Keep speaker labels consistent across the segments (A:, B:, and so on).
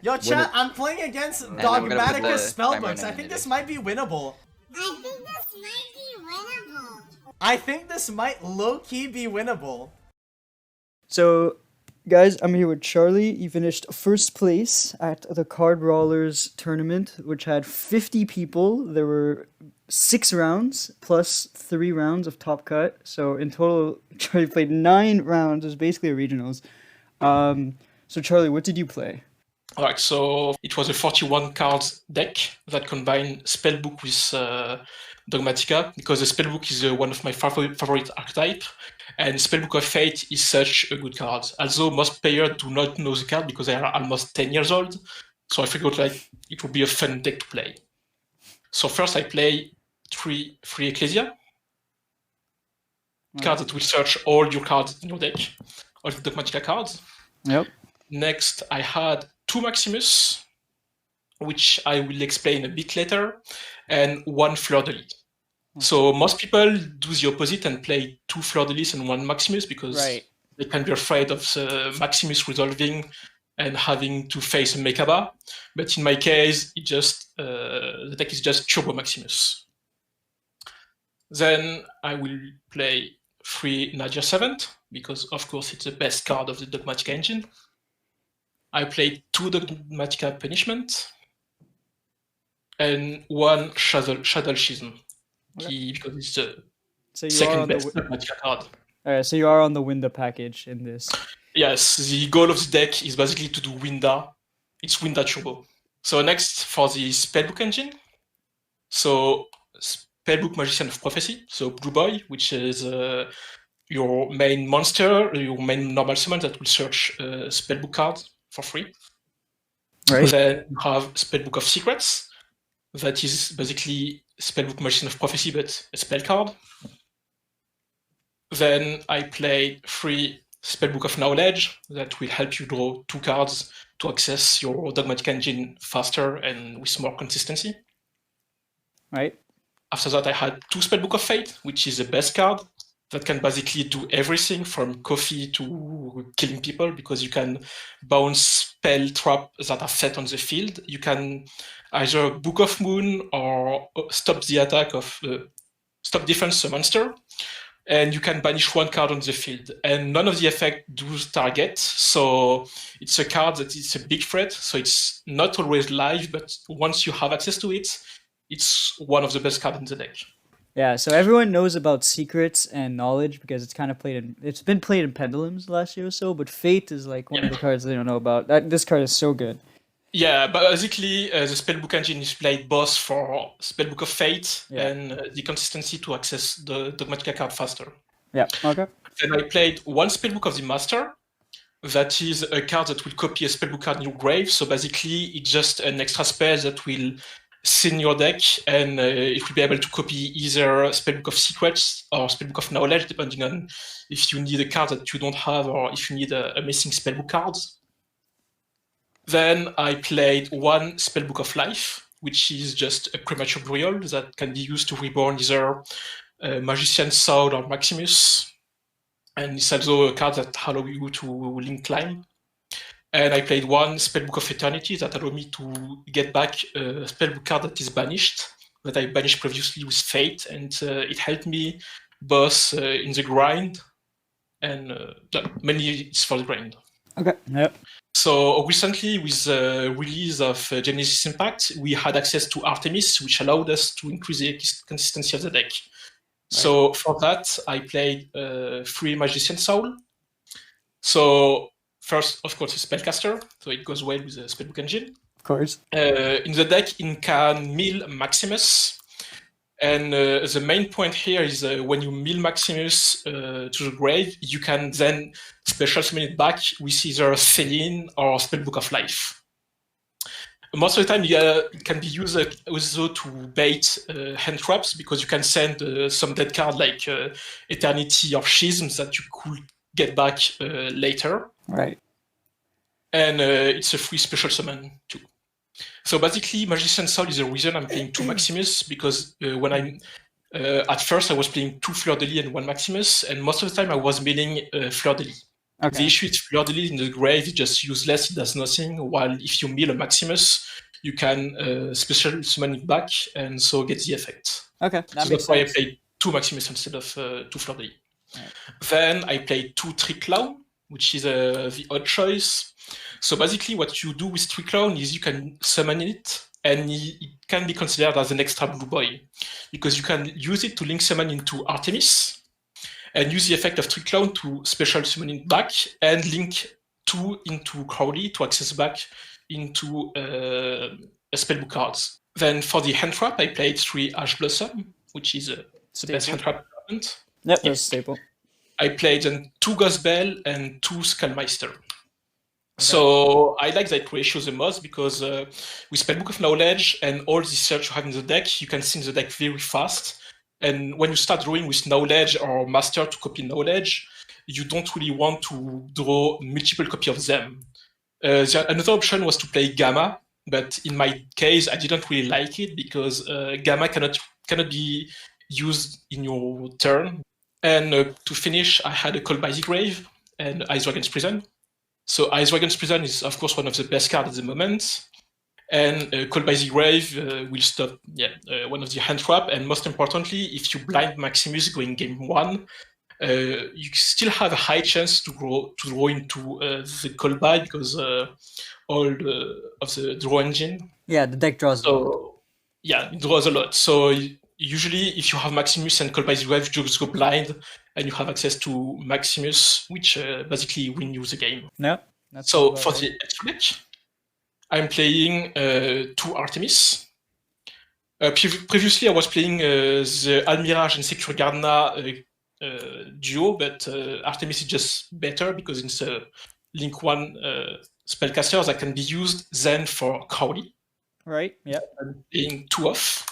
A: Yo, chat, I'm playing against Dogmatika Spellbooks. I think this might be winnable. I think this might low-key be winnable.
B: So, guys, I'm here with Charlie. You finished first place at the Card Brawlers tournament, which had 50 people. There were 6 rounds plus 3 rounds of Top Cut. So in total, Charlie played 9 rounds. It was basically a regionals. So Charlie, what did you play?
C: Alright, so it was a 41 cards deck that combined Spellbook with Dogmatika, because the Spellbook is one of my favorite archetype, and Spellbook of Fate is such a good card. Although most players do not know the card because they are almost 10 years old, so I figured like it would be a fun deck to play. So first I play 3 Free Ecclesia, card that will search all your cards in your deck, all the Dogmatika cards.
B: Yep.
C: Next I had 2 Maximus, which I will explain a bit later, and 1 Fleur-de-Lis. So most people do the opposite and play 2 Fleur-de-Lis and 1 Maximus because they can be afraid of the Maximus resolving and having to face a Mekaba. But in my case, it just the deck is just Turbo Maximus. Then I will play 3 Nadir Servant because of course it's the best card of the Dogmatika engine. I played 2 Dogmatika Punishment and 1 Shadow Schism. Because it's the second best Dogmatika card.
B: Alright, so you are on the Winda package in this.
C: Yes, the goal of the deck is basically to do Winda. It's Winda Turbo. So next for the Spellbook engine. So Spellbook Magician of Prophecy, so Blue Boy, which is your main monster, your main normal summon that will search Spellbook cards for free.
B: Right.
C: Then you have Spellbook of Secrets, that is basically Spellbook Magician of Prophecy, but a spell card. Then I played 3 Spellbook of Knowledge, that will help you draw 2 cards to access your Dogmatika engine faster and with more consistency.
B: Right.
C: After that, I had 2 Spellbook of Fate, which is the best card that can basically do everything from coffee to killing people, because you can bounce spell trap that are set on the field. You can either Book of Moon or stop the attack of stop defense a monster, and you can banish 1 card on the field. And none of the effects do target, so it's a card that is a big threat. So it's not always live, but once you have access to it, it's one of the best cards in the deck.
B: Yeah, so everyone knows about Secrets and Knowledge because it's kind of it's been played in Pendulums the last year or so, but Fate is like one of the cards they don't know about. This card is so good.
C: Yeah, but basically the Spellbook engine is played both for Spellbook of Fate and the consistency to access the Dogmatika card faster.
B: Yeah, okay.
C: Then I played 1 Spellbook of the Master. That is a card that will copy a Spellbook card in your grave. So basically it's just an extra spell that will in your deck, and it will be able to copy either Spellbook of Secrets or Spellbook of Knowledge, depending on if you need a card that you don't have or if you need a missing Spellbook cards. Then I played 1 Spellbook of Life, which is just a premature burial that can be used to reborn either Magician's Soul or Maximus. And it's also a card that allows you to link climb. And I played 1 Spellbook of Eternity that allowed me to get back a Spellbook card that is banished, that I banished previously with Fate, and it helped me both in the grind, and mainly it's for the grind.
B: Okay, yep.
C: So recently, with the release of Genesis Impact, we had access to Artemis, which allowed us to increase the consistency of the deck. Right. So for that, I played 3 Magician's Soul. So first, of course, a Spellcaster, so it goes well with the Spellbook engine.
B: Of course.
C: In the deck, it can mill Maximus. And the main point here is when you mill Maximus to the grave, you can then special summon it back with either Celine or Spellbook of Life. Most of the time, it can be used also to bait hand traps, because you can send some dead card like Eternity or Schisms that you could get back later.
B: Right.
C: And it's a free special summon too. So basically, Magician's Soul is the reason I'm playing 2 Maximus, because when I'm at first I was playing 2 Fleur-de-Lis and 1 Maximus, and most of the time I was milling Fleur-de-Lis.
B: Okay.
C: The issue is Fleur-de-Lis in the grave is just useless, it does nothing, while if you mill a Maximus, you can special summon it back, and so get the effect.
B: Okay, that
C: So
B: makes
C: that's why I
B: sense.
C: played 2 Maximus instead of 2 Fleur-de-Lis.
B: Right.
C: Then I played 2 Triclown, which is the odd choice. So basically what you do with Triclown is you can summon it, and it can be considered as an extra blue boy, because you can use it to link summon into Artemis, and use the effect of Triclown to special summon it back, and link 2 into Crowley to access back into spellbook cards. Then for the hand trap, I played 3 Ash Blossom, which is the best hand trap element.
B: Yep, that's a staple.
C: I played then 2 Ghost Bell and 2 Skullmeister. Okay. So I like that ratio the most because with Spellbook of Knowledge and all the search you have in the deck, you can sync the deck very fast. And when you start drawing with Knowledge or Master to copy Knowledge, you don't really want to draw multiple copies of them. Another option was to play Gamma, but in my case, I didn't really like it because Gamma cannot be used in your turn. And to finish, I had a Call by the Grave and Ice Dragon's Prison. So Ice Dragon's Prison is, of course, one of the best cards at the moment. And Call by the Grave will stop one of the hand trap. And most importantly, if you blind Maximus going game 1, you still have a high chance to draw into the Call by because all of the draw engine.
B: Yeah, the deck draws a lot.
C: Yeah, it draws a lot. So usually, if you have Maximus and Call by the Grave, you just go blind, and you have access to Maximus, which basically win you the game.
B: No.
C: So for the extra deck, I'm playing 2 Artemis. Previously, I was playing the Almirage and Secure Gardna duo, but Artemis is just better because it's a link 1 spellcaster that can be used then for Crowley.
B: Right, yeah.
C: I'm playing 2 off.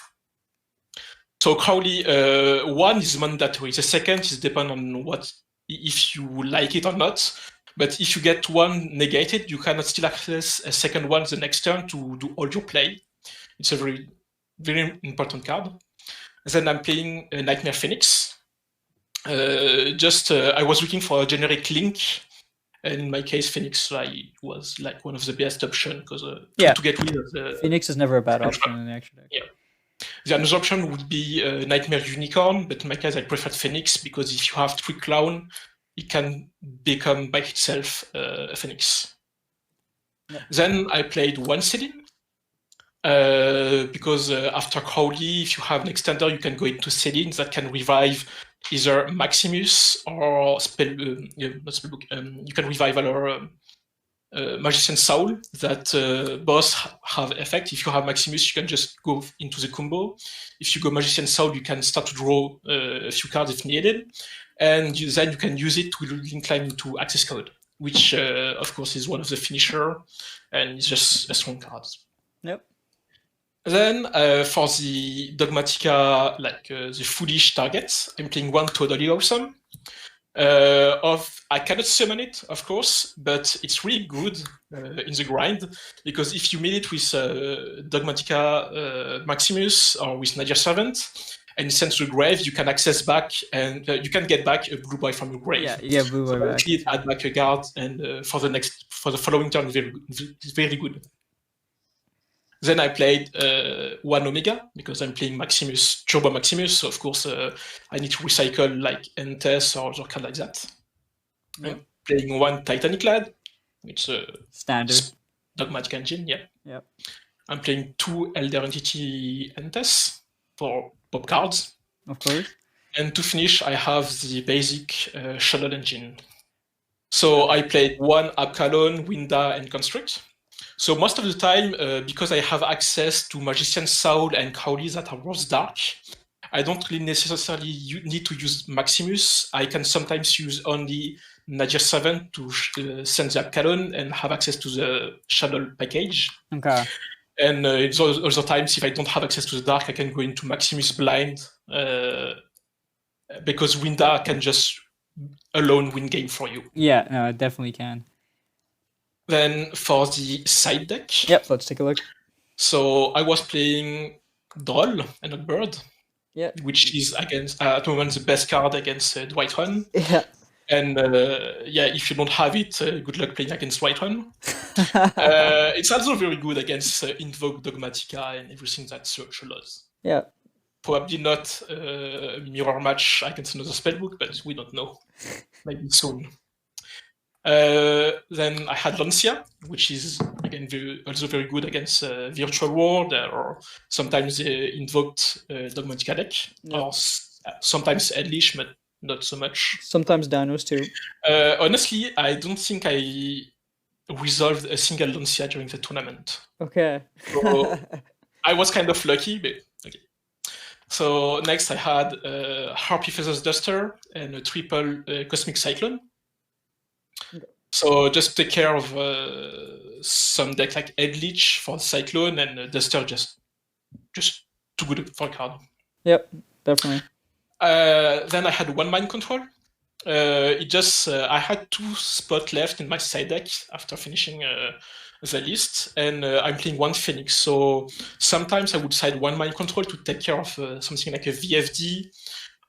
C: So Crowley, 1 is mandatory. The second is depend on if you like it or not. But if you get 1 negated, you cannot still access a second one the next turn to do all your play. It's a very, very important card. Then I'm playing Nightmare Phoenix. I was looking for a generic link. And in my case, Phoenix was like one of the best options because to get rid of the
B: Phoenix is never a bad option in the extra deck.
C: Yeah. The another option would be Nightmare Unicorn, but in my case, I preferred Phoenix because if you have 3 Clown, it can become by itself a Phoenix. Yep. Then I played 1 Celine because after Crowley, if you have an extender, you can go into Celine that can revive either Maximus or not Spellbook. You can revive our Magician Soul that both have effect. If you have Maximus, you can just go into the combo. If you go Magician Soul, you can start to draw a few cards if needed. And then you can use it to incline into Access Code, which of course is one of the finisher, and it's just a strong card.
B: Yep.
C: Then for the Dogmatika, the foolish targets, I'm playing 1 Totally Awesome. I cannot summon it, of course, but it's really good in the grind because if you meet it with Dogmatika Maximus or with Nadir Servant and send to the grave, you can access back and you can get back a blue boy from your grave.
B: Yeah, blue boy back.
C: Add back a guard, and for the following turn, it's very good. Then I played 1 Omega because I'm playing Maximus, Turbo Maximus. So of course, I need to recycle like Entes or other card like that. Yep. I'm playing 1 Titanic Lad, which
B: standard
C: Dogmatic engine. Yeah.
B: Yep.
C: I'm playing 2 Elder Entity Entes for pop cards.
B: Of course.
C: And to finish, I have the basic Shadow engine. So I played 1 Abkalon, Winda, and Construct. So most of the time, because I have access to Magician Soul and Crowley that are both dark, I don't really necessarily need to use Maximus. I can sometimes use only Nadir 7 to send the Abkalon and have access to the Shadow package.
B: Okay.
C: And other times, if I don't have access to the dark, I can go into Maximus Blind because Winda can just alone win game for you.
B: Yeah, no, it definitely can.
C: Then for the side deck.
B: Yep, let's take a look.
C: So I was playing Duel and not Bird.
B: Yeah.
C: Which is against at the moment the best card against Drytron.
B: Yeah.
C: And yeah, if you don't have it, good luck playing against Drytron. It's also very good against Invoke, Dogmatika, and everything that Search allows.
B: Yeah.
C: Probably not a mirror match against another spellbook, but we don't know. Maybe soon. Then I had Lancia, which is again also very good against Virtual World, or sometimes invoked Dogmatika deck, or sometimes Eldlich, but not so much.
B: Sometimes Dinos too.
C: Honestly, I don't think I resolved a single Lancia during the tournament.
B: Okay.
C: So I was kind of lucky, but okay. So next I had Harpy Feathers Duster and a triple Cosmic Cyclone. Okay. So just take care of some deck like Eldlich for Cyclone, and Duster just too good for a card.
B: Yep, definitely.
C: Then I had one Mind Control. I had 2 spots left in my side deck after finishing the list, and I'm playing 1 Phoenix. So sometimes I would side 1 Mind Control to take care of something like a VFD,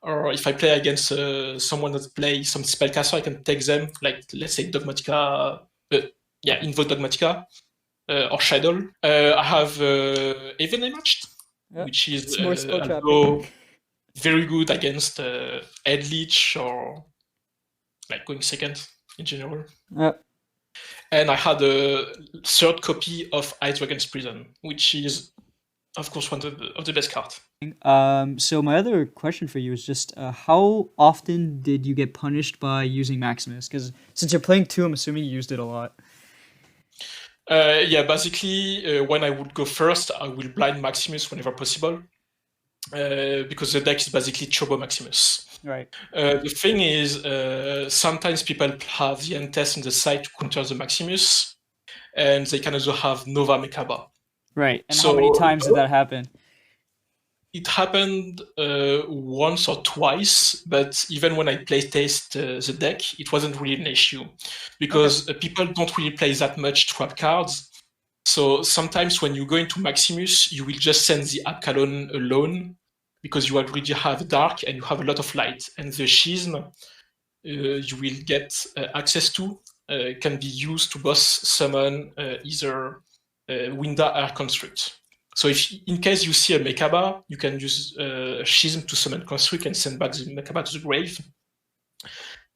C: or if I play against someone that plays some spellcaster, I can take them, like let's say Dogmatika, Invoke Dogmatika, or Shadow. I have Even Matched, which is very good against Eldlich, or like going second in general.
B: Yep.
C: And I had a 3rd copy of Ice Dragon's Prison, which is, of course, one of the best cards.
B: So my other question for you is just how often did you get punished by using Maximus? Because since you're playing 2, I'm assuming you used it a lot.
C: Yeah, basically, when I would go first, I will blind Maximus whenever possible. Because the deck is basically Turbo Maximus.
B: Right.
C: The thing is, sometimes people have the Entest in the side to counter the Maximus, and they can also have Nova Mekaba.
B: Right. And so, how many times did that happen?
C: It happened once or twice, but even when I playtest the deck, it wasn't really an issue, because people don't really play that much trap cards. So sometimes when you go into Maximus, you will just send the Abkalon alone, because you already have dark and you have a lot of light. And the Schism you will get access to can be used to both summon either Winda or Construct. So if in case you see a Mekaba, you can use Schism to summon Construct and send back the Mekaba to the grave.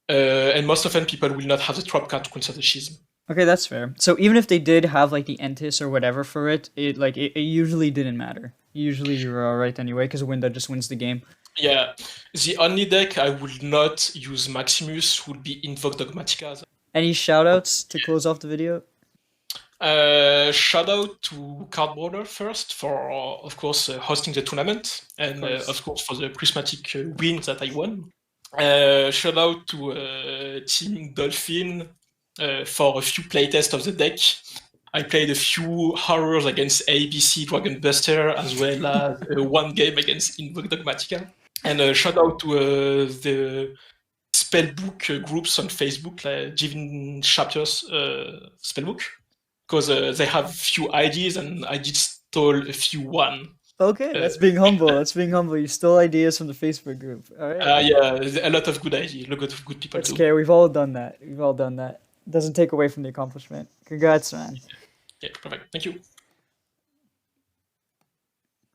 C: And most often people will not have the trap card to counter the Schism.
B: Okay, that's fair. So even if they did have like the Entis or whatever for it, it usually didn't matter. Usually you were alright anyway, because Winda just wins the game.
C: Yeah, the only deck I would not use Maximus would be Invoke Dogmatika.
B: Any shoutouts to close off the video?
C: Shout out to Card Brawler first for, of course, hosting the tournament, and of course for the prismatic win that I won. Shout out to Team Dolphin for a few playtests of the deck. I played a few horrors against ABC Dragon Buster, as well as 1 game against Invoke Dogmatika. And shout out to the spellbook groups on Facebook, like Giving Chapters Spellbook, because they have few ideas and I did stole a few one.
B: Okay, that's being humble. That's being humble. You stole ideas from the Facebook group. All right.
C: Yeah, a lot of good ideas, a lot of good people.
B: That's okay. We've all done that. Doesn't take away from the accomplishment. Congrats, man.
C: Yeah, perfect. Thank you.